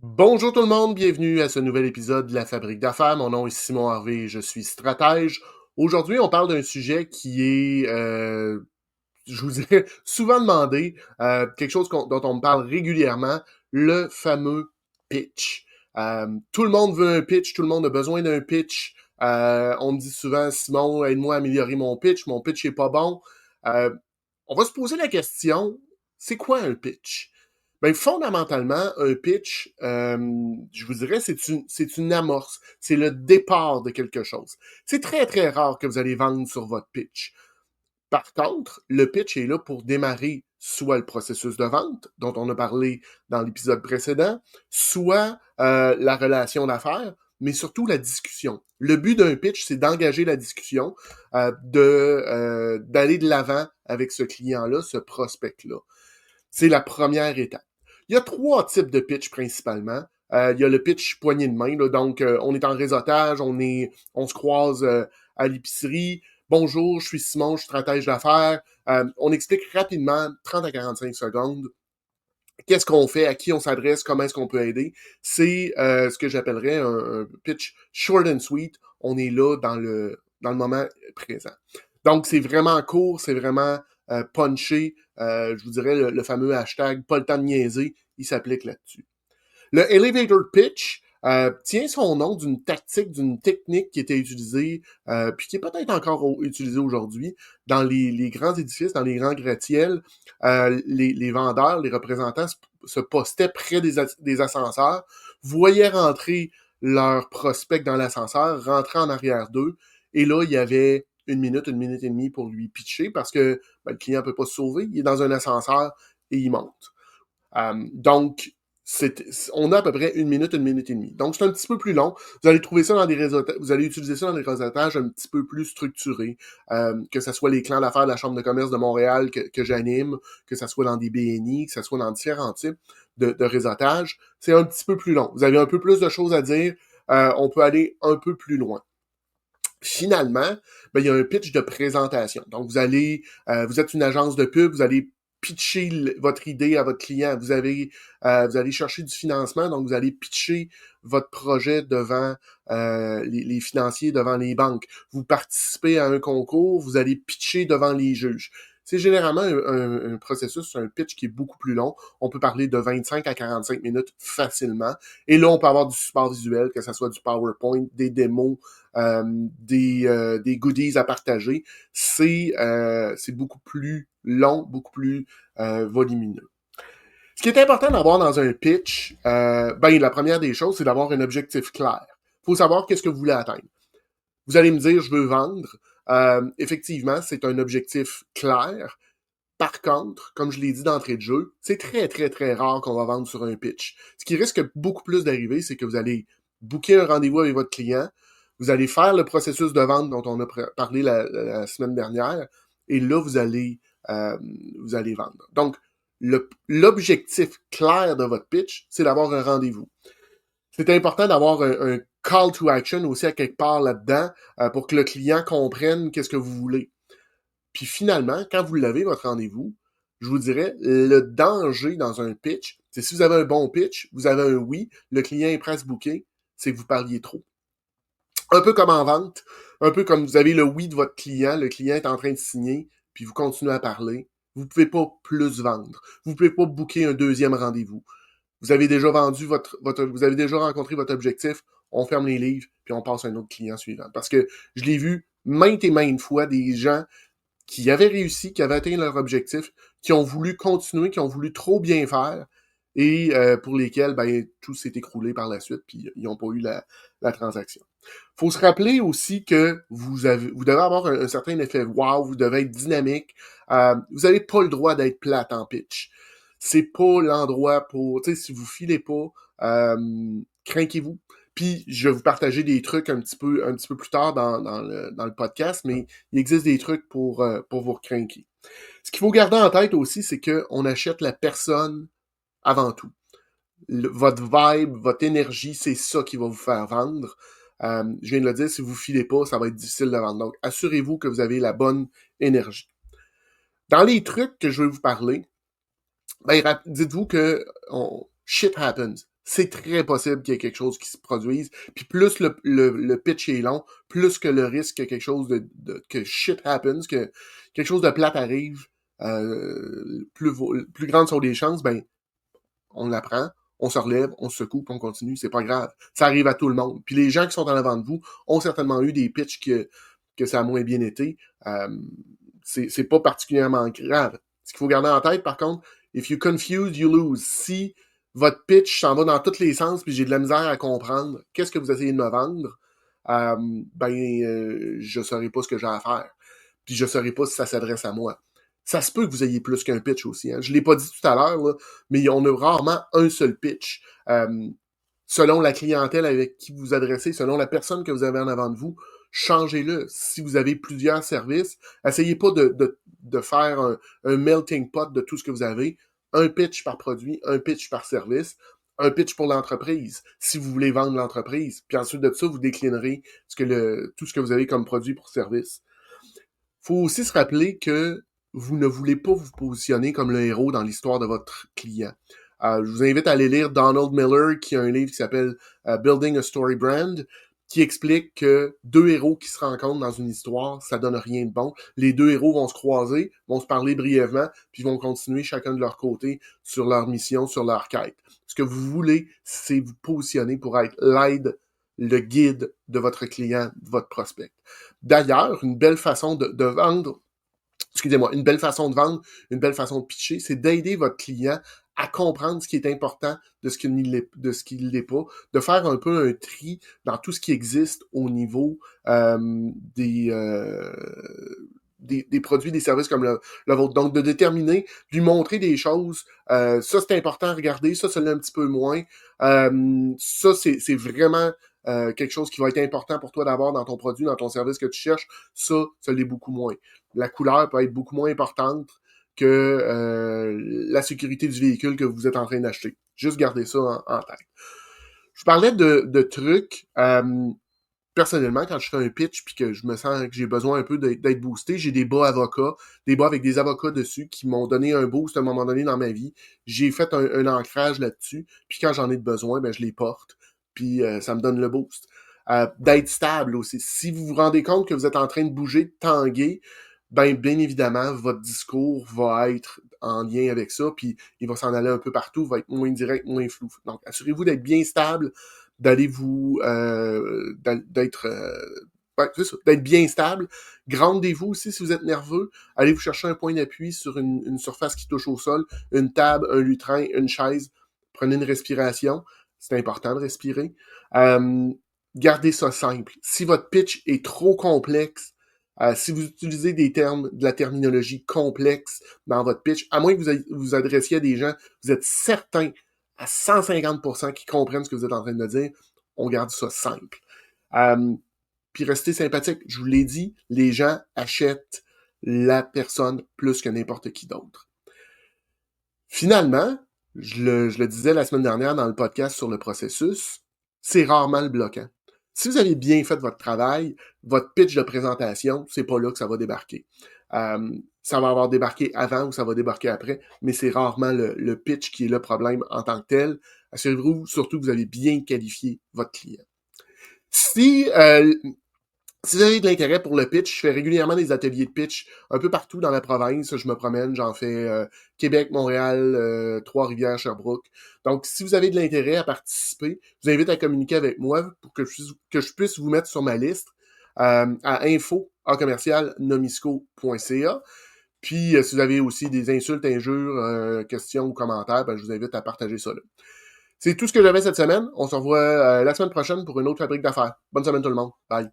Bonjour tout le monde, bienvenue à ce nouvel épisode de la Fabrique d'affaires. Mon nom est Simon Harvey et je suis stratège. Aujourd'hui, on parle d'un sujet qui est, je vous dirais, souvent demandé, quelque chose dont on me parle régulièrement, le fameux pitch. Tout le monde veut un pitch, tout le monde a besoin d'un pitch. On me dit souvent, Simon, aide-moi à améliorer mon pitch est pas bon. Euh, on va se poser la question, c'est quoi un pitch? Ben, fondamentalement, un pitch, je vous dirais, c'est une amorce. C'est le départ de quelque chose. C'est très, très rare que vous allez vendre sur votre pitch. Par contre, le pitch est là pour démarrer soit le processus de vente, dont on a parlé dans l'épisode précédent, soit la relation d'affaires, mais surtout la discussion. Le but d'un pitch, c'est d'engager la discussion, d'aller de l'avant avec ce client-là, ce prospect-là. C'est la première étape. Il y a 3 types de pitch principalement. Il y a le pitch poignée de main, là, donc on est en réseautage, on se croise à l'épicerie. Bonjour, je suis Simon, je suis stratège d'affaires. On explique rapidement, 30 à 45 secondes, qu'est-ce qu'on fait, à qui on s'adresse, comment est-ce qu'on peut aider. C'est ce que j'appellerais un pitch short and sweet. On est là dans le moment présent. Donc, c'est vraiment court, c'est vraiment punché. Je vous dirais le fameux hashtag pas le temps de niaiser, il s'applique là-dessus. Le elevator pitch tient son nom d'une tactique, d'une technique qui était utilisée, puis qui est peut-être encore utilisée aujourd'hui dans les grands édifices, dans les grands gratte-ciels. Les vendeurs, les représentants se postaient près des ascenseurs, voyaient rentrer leurs prospects dans l'ascenseur, rentraient en arrière d'eux, et là, il y avait une minute et demie pour lui pitcher parce que le client ne peut pas se sauver, il est dans un ascenseur et il monte. Donc, on a à peu près une minute et demie. Donc, c'est un petit peu plus long. Vous allez trouver ça dans des réseautages, vous allez utiliser ça dans des réseautages un petit peu plus structurés, que ce soit les clans d'affaires de la Chambre de commerce de Montréal que j'anime, que ce soit dans des BNI, que ce soit dans différents types de réseautage. C'est un petit peu plus long. Vous avez un peu plus de choses à dire. On peut aller un peu plus loin. Finalement, ben, il y a un pitch de présentation. Donc, vous êtes une agence de pub, vous allez pitcher votre idée à votre client. Vous allez chercher du financement, donc vous allez pitcher votre projet devant les financiers, devant les banques. Vous participez à un concours, vous allez pitcher devant les juges. C'est généralement un processus, un pitch qui est beaucoup plus long. On peut parler de 25 à 45 minutes facilement. Et là, on peut avoir du support visuel, que ce soit du PowerPoint, des démos, des goodies à partager. C'est beaucoup plus long, beaucoup plus volumineux. Ce qui est important d'avoir dans un pitch, la première des choses, c'est d'avoir un objectif clair. Il faut savoir qu'est-ce que vous voulez atteindre. Vous allez me dire, je veux vendre. Effectivement, c'est un objectif clair. Par contre, comme je l'ai dit d'entrée de jeu, c'est très, très, très rare qu'on va vendre sur un pitch. Ce qui risque beaucoup plus d'arriver, c'est que vous allez booker un rendez-vous avec votre client, vous allez faire le processus de vente dont on a parlé la semaine dernière, et là, vous allez vendre. Donc, l'objectif clair de votre pitch, c'est d'avoir un rendez-vous. C'est important d'avoir un call to action aussi à quelque part là-dedans pour que le client comprenne qu'est-ce que vous voulez. Puis finalement, quand vous l'avez, votre rendez-vous, je vous dirais, le danger dans un pitch, c'est si vous avez un bon pitch, vous avez un oui, le client est prêt à se booker, c'est que vous parliez trop. Un peu comme en vente, un peu comme vous avez le oui de votre client, le client est en train de signer, puis vous continuez à parler, vous pouvez pas plus vendre. Vous pouvez pas booker un deuxième rendez-vous. Vous avez déjà vendu vous avez déjà rencontré votre objectif, on ferme les livres, puis on passe à un autre client suivant. Parce que je l'ai vu maintes et maintes fois, des gens qui avaient réussi, qui avaient atteint leur objectif, qui ont voulu continuer, qui ont voulu trop bien faire, et pour lesquels tout s'est écroulé par la suite, puis ils n'ont pas eu la transaction. Faut se rappeler aussi que vous devez avoir un certain effet wow, vous devez être dynamique. Vous n'avez pas le droit d'être plate en pitch. C'est pas l'endroit pour, tu sais, si vous filez pas, craquez-vous. Puis je vais vous partager des trucs un petit peu plus tard dans le podcast, mais il existe des trucs pour vous recrinquer. Ce qu'il faut garder en tête aussi, c'est qu'on achète la personne avant tout. Votre vibe, votre énergie, c'est ça qui va vous faire vendre. Je viens de le dire, si vous filez pas, ça va être difficile de vendre. Donc, assurez-vous que vous avez la bonne énergie. Dans les trucs que je vais vous parler, dites-vous que shit happens. c'est très possible qu'il y ait quelque chose qui se produise. Puis plus le pitch est long, plus que le risque que quelque chose que shit happens, que quelque chose de plate arrive, plus grandes sont les chances, ben, on l'apprend, on se relève, on se secoue, puis on continue, c'est pas grave. Ça arrive à tout le monde. Puis les gens qui sont en avant de vous ont certainement eu des pitchs que ça a moins bien été. C'est pas particulièrement grave. Ce qu'il faut garder en tête, par contre, if you confuse, you lose. Si votre pitch s'en va dans tous les sens, puis j'ai de la misère à comprendre qu'est-ce que vous essayez de me vendre, je saurai pas ce que j'ai à faire. Puis je saurai pas si ça s'adresse à moi. Ça se peut que vous ayez plus qu'un pitch aussi. Hein. Je l'ai pas dit tout à l'heure, là, mais on a rarement un seul pitch. Selon la clientèle avec qui vous adressez, selon la personne que vous avez en avant de vous, changez-le. Si vous avez plusieurs services, essayez pas de faire un melting pot de tout ce que vous avez. Un pitch par produit, un pitch par service, un pitch pour l'entreprise, si vous voulez vendre l'entreprise. Puis ensuite de ça, vous déclinerez tout ce que vous avez comme produit pour service. Faut aussi se rappeler que vous ne voulez pas vous positionner comme le héros dans l'histoire de votre client. Je vous invite à aller lire Donald Miller, qui a un livre qui s'appelle Building a Story Brand, qui explique que deux héros qui se rencontrent dans une histoire, ça donne rien de bon. Les deux héros vont se croiser, vont se parler brièvement, puis vont continuer chacun de leur côté sur leur mission, sur leur quête. Ce que vous voulez, c'est vous positionner pour être l'aide, le guide de votre client, de votre prospect. D'ailleurs, une belle façon de vendre, une belle façon de vendre, une belle façon de pitcher, c'est d'aider votre client à comprendre ce qui est important de ce qui ne l'est pas, de faire un peu un tri dans tout ce qui existe au niveau des produits, des services comme le vôtre. Donc, de déterminer, lui montrer des choses, ça c'est important à regarder, ça l'est un petit peu moins. Ça, c'est vraiment quelque chose qui va être important pour toi d'avoir dans ton produit, dans ton service que tu cherches. Ça l'est beaucoup moins. La couleur peut être beaucoup moins importante que la sécurité du véhicule que vous êtes en train d'acheter. Juste garder ça en tête. Je parlais de trucs. Personnellement, quand je fais un pitch puis que je me sens que j'ai besoin un peu d'être boosté, j'ai des bas avocats, des bas avec des avocats dessus qui m'ont donné un boost à un moment donné dans ma vie. J'ai fait un ancrage là-dessus, puis quand j'en ai besoin, ben je les porte, puis ça me donne le boost. D'être stable aussi. Si vous vous rendez compte que vous êtes en train de bouger, de tanguer, ben bien évidemment, votre discours va être en lien avec ça, puis il va s'en aller un peu partout, va être moins direct, moins flou. Donc, assurez-vous d'être bien stable, d'être bien stable. Groundez-vous aussi si vous êtes nerveux. Allez vous chercher un point d'appui sur une surface qui touche au sol, une table, un lutrin, une chaise. Prenez une respiration. C'est important de respirer. Gardez ça simple. Si votre pitch est trop complexe, si vous utilisez des termes, de la terminologie complexe dans votre pitch, à moins que vous adressiez à des gens, vous êtes certain à 150% qui comprennent ce que vous êtes en train de dire, on garde ça simple. Puis restez sympathique. Je vous l'ai dit, les gens achètent la personne plus que n'importe qui d'autre. Finalement, je le disais la semaine dernière dans le podcast sur le processus, c'est rarement le bloquant. Si vous avez bien fait votre travail, votre pitch de présentation, c'est pas là que ça va débarquer. Ça va avoir débarqué avant ou ça va débarquer après, mais c'est rarement le pitch qui est le problème en tant que tel. Assurez-vous surtout que vous avez bien qualifié votre client. Si vous avez de l'intérêt pour le pitch, je fais régulièrement des ateliers de pitch un peu partout dans la province. Je me promène, j'en fais Québec, Montréal, Trois-Rivières, Sherbrooke. Donc, si vous avez de l'intérêt à participer, je vous invite à communiquer avec moi pour que je puisse vous mettre sur ma liste à info@nomisco.ca. Puis, si vous avez aussi des insultes, injures, questions ou commentaires, ben, je vous invite à partager ça là. C'est tout ce que j'avais cette semaine. On se revoit la semaine prochaine pour une autre fabrique d'affaires. Bonne semaine tout le monde. Bye.